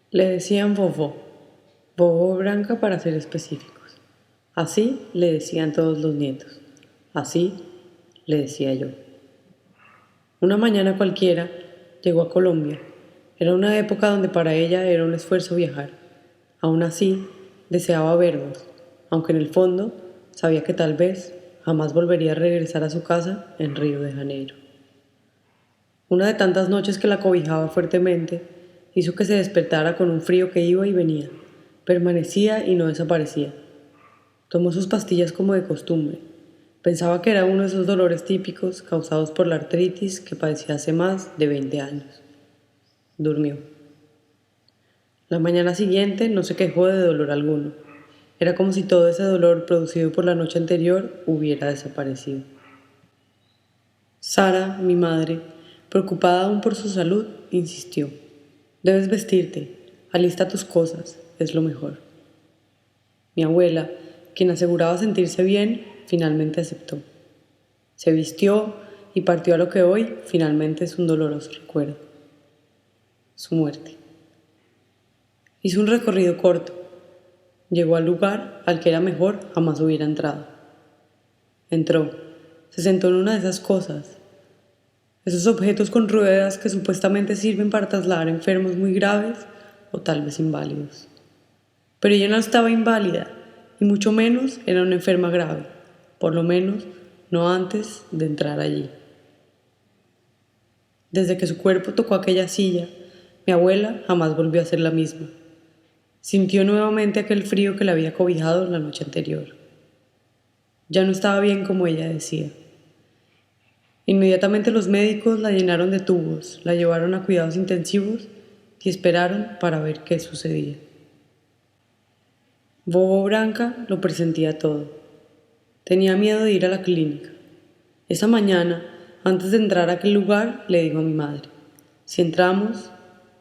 Le decían Bobo, Bobo Branca para ser específicos. Así le decían todos los nietos. Así le decía yo. Una mañana cualquiera llegó a Colombia. Era una época donde para ella era un esfuerzo viajar. Aún así, deseaba vernos, aunque en el fondo sabía que tal vez jamás volvería a regresar a su casa en Río de Janeiro. Una de tantas noches que la cobijaba fuertemente hizo que se despertara con un frío que iba y venía, permanecía y no desaparecía. Tomó sus pastillas como de costumbre. Pensaba que era uno de esos dolores típicos causados por la artritis que padecía hace más de 20 años. Durmió. La mañana siguiente no se quejó de dolor alguno. Era como si todo ese dolor producido por la noche anterior hubiera desaparecido. Sara, mi madre, preocupada aún por su salud, insistió. Debes vestirte, alista tus cosas, es lo mejor. Mi abuela, quien aseguraba sentirse bien, finalmente aceptó. Se vistió y partió a lo que hoy finalmente es un doloroso recuerdo. Su muerte. Hizo un recorrido corto. Llegó al lugar al que era mejor jamás hubiera entrado. Entró. Se sentó en una de esas cosas. Esos objetos con ruedas que supuestamente sirven para trasladar enfermos muy graves o tal vez inválidos. Pero ella no estaba inválida, y mucho menos era una enferma grave, por lo menos no antes de entrar allí. Desde que su cuerpo tocó aquella silla, mi abuela jamás volvió a ser la misma. Sintió nuevamente aquel frío que la había cobijado la noche anterior. Ya no estaba bien como ella decía. Inmediatamente los médicos la llenaron de tubos, la llevaron a cuidados intensivos y esperaron para ver qué sucedía. Bobo Branca lo presentía todo. Tenía miedo de ir a la clínica. Esa mañana, antes de entrar a aquel lugar, le dijo a mi madre, si entramos,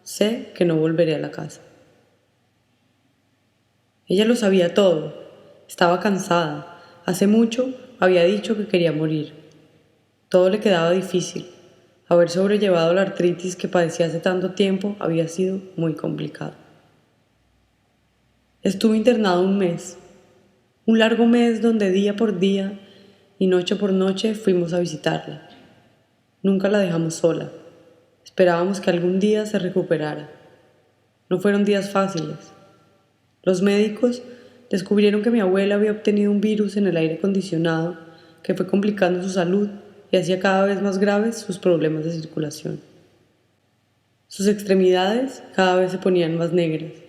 sé que no volveré a la casa. Ella lo sabía todo. Estaba cansada. Hace mucho había dicho que quería morir. Todo le quedaba difícil. Haber sobrellevado la artritis que padecía hace tanto tiempo había sido muy complicado. Estuve internado un mes. Un largo mes donde día por día y noche por noche fuimos a visitarla. Nunca la dejamos sola. Esperábamos que algún día se recuperara. No fueron días fáciles. Los médicos descubrieron que mi abuela había obtenido un virus en el aire acondicionado que fue complicando su salud y hacía cada vez más graves sus problemas de circulación. Sus extremidades cada vez se ponían más negras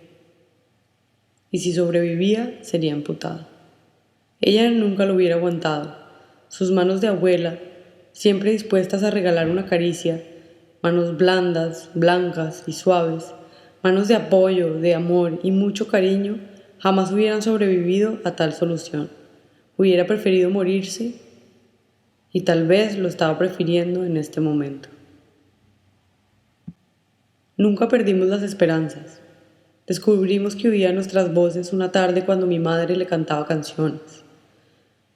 y si sobrevivía sería amputada. Ella nunca lo hubiera aguantado. Sus manos de abuela, siempre dispuestas a regalar una caricia, manos blandas, blancas y suaves, manos de apoyo, de amor y mucho cariño, jamás hubieran sobrevivido a tal solución. Hubiera preferido morirse y tal vez lo estaba prefiriendo en este momento. Nunca perdimos las esperanzas. Descubrimos que oía nuestras voces una tarde cuando mi madre le cantaba canciones.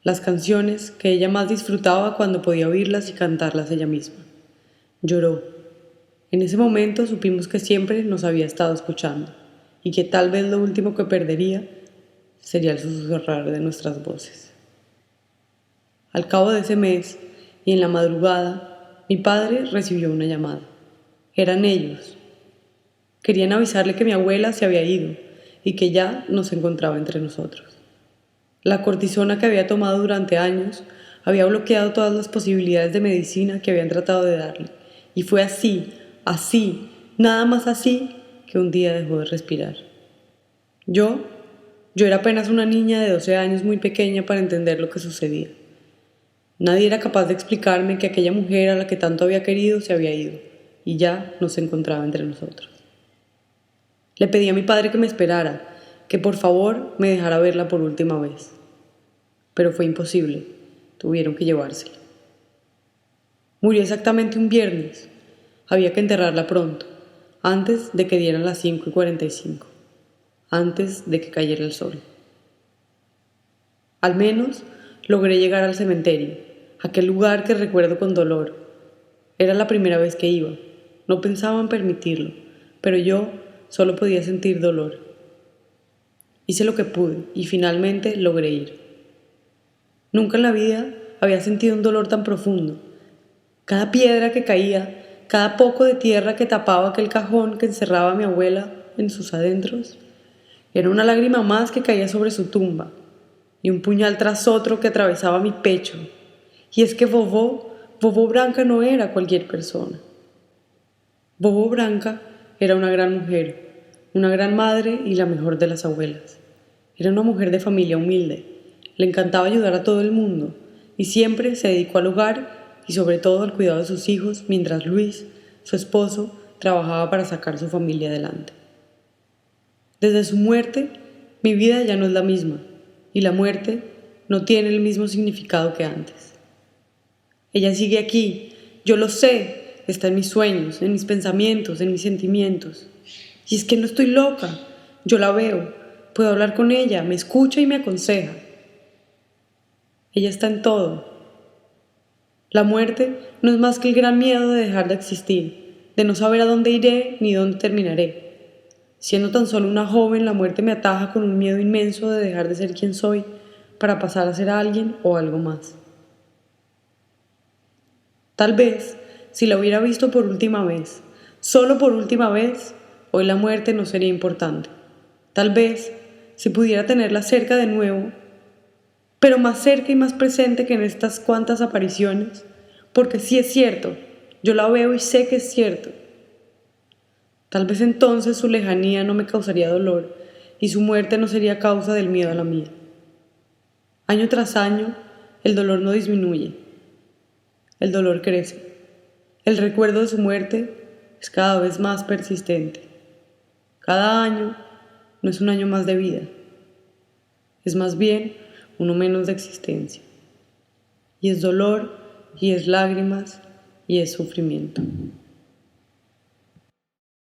Las canciones que ella más disfrutaba cuando podía oírlas y cantarlas ella misma. Lloró. En ese momento supimos que siempre nos había estado escuchando y que tal vez lo último que perdería sería el susurrar de nuestras voces. Al cabo de ese mes y en la madrugada, mi padre recibió una llamada. Eran ellos. Querían avisarle que mi abuela se había ido y que ya no se encontraba entre nosotros. La cortisona que había tomado durante años había bloqueado todas las posibilidades de medicina que habían tratado de darle. Y fue así, nada más así, que un día dejó de respirar. Yo era apenas una niña de 12 años muy pequeña para entender lo que sucedía. Nadie era capaz de explicarme que aquella mujer a la que tanto había querido se había ido y ya no se encontraba entre nosotros. Le pedí a mi padre que me esperara, que por favor me dejara verla por última vez. Pero fue imposible, tuvieron que llevársela. Murió exactamente un viernes. Había que enterrarla pronto, antes de que dieran las 5:45, antes de que cayera el sol. Al menos logré llegar al cementerio, aquel lugar que recuerdo con dolor. Era la primera vez que iba. No pensaba en permitirlo, pero yo solo podía sentir dolor. Hice lo que pude y finalmente logré ir. Nunca en la vida había sentido un dolor tan profundo. Cada piedra que caía, cada poco de tierra que tapaba aquel cajón que encerraba a mi abuela en sus adentros, era una lágrima más que caía sobre su tumba y un puñal tras otro que atravesaba mi pecho. Y es que Bobo Branca no era cualquier persona. Bobo Branca era una gran mujer, una gran madre y la mejor de las abuelas. Era una mujer de familia humilde, le encantaba ayudar a todo el mundo y siempre se dedicó al hogar y sobre todo al cuidado de sus hijos mientras Luis, su esposo, trabajaba para sacar su familia adelante. Desde su muerte, mi vida ya no es la misma y la muerte no tiene el mismo significado que antes. Ella sigue aquí, yo lo sé, está en mis sueños, en mis pensamientos, en mis sentimientos. Y es que no estoy loca, yo la veo, puedo hablar con ella, me escucha y me aconseja. Ella está en todo. La muerte no es más que el gran miedo de dejar de existir, de no saber a dónde iré ni dónde terminaré. Siendo tan solo una joven, la muerte me ataja con un miedo inmenso de dejar de ser quien soy para pasar a ser alguien o algo más. Tal vez, si la hubiera visto por última vez, solo por última vez, hoy la muerte no sería importante. Tal vez, si pudiera tenerla cerca de nuevo, pero más cerca y más presente que en estas cuantas apariciones, porque sí es cierto, yo la veo y sé que es cierto. Tal vez entonces su lejanía no me causaría dolor y su muerte no sería causa del miedo a la mía. Año tras año, el dolor no disminuye, el dolor crece. El recuerdo de su muerte es cada vez más persistente. Cada año no es un año más de vida, es más bien uno menos de existencia. Y es dolor, y es lágrimas, y es sufrimiento.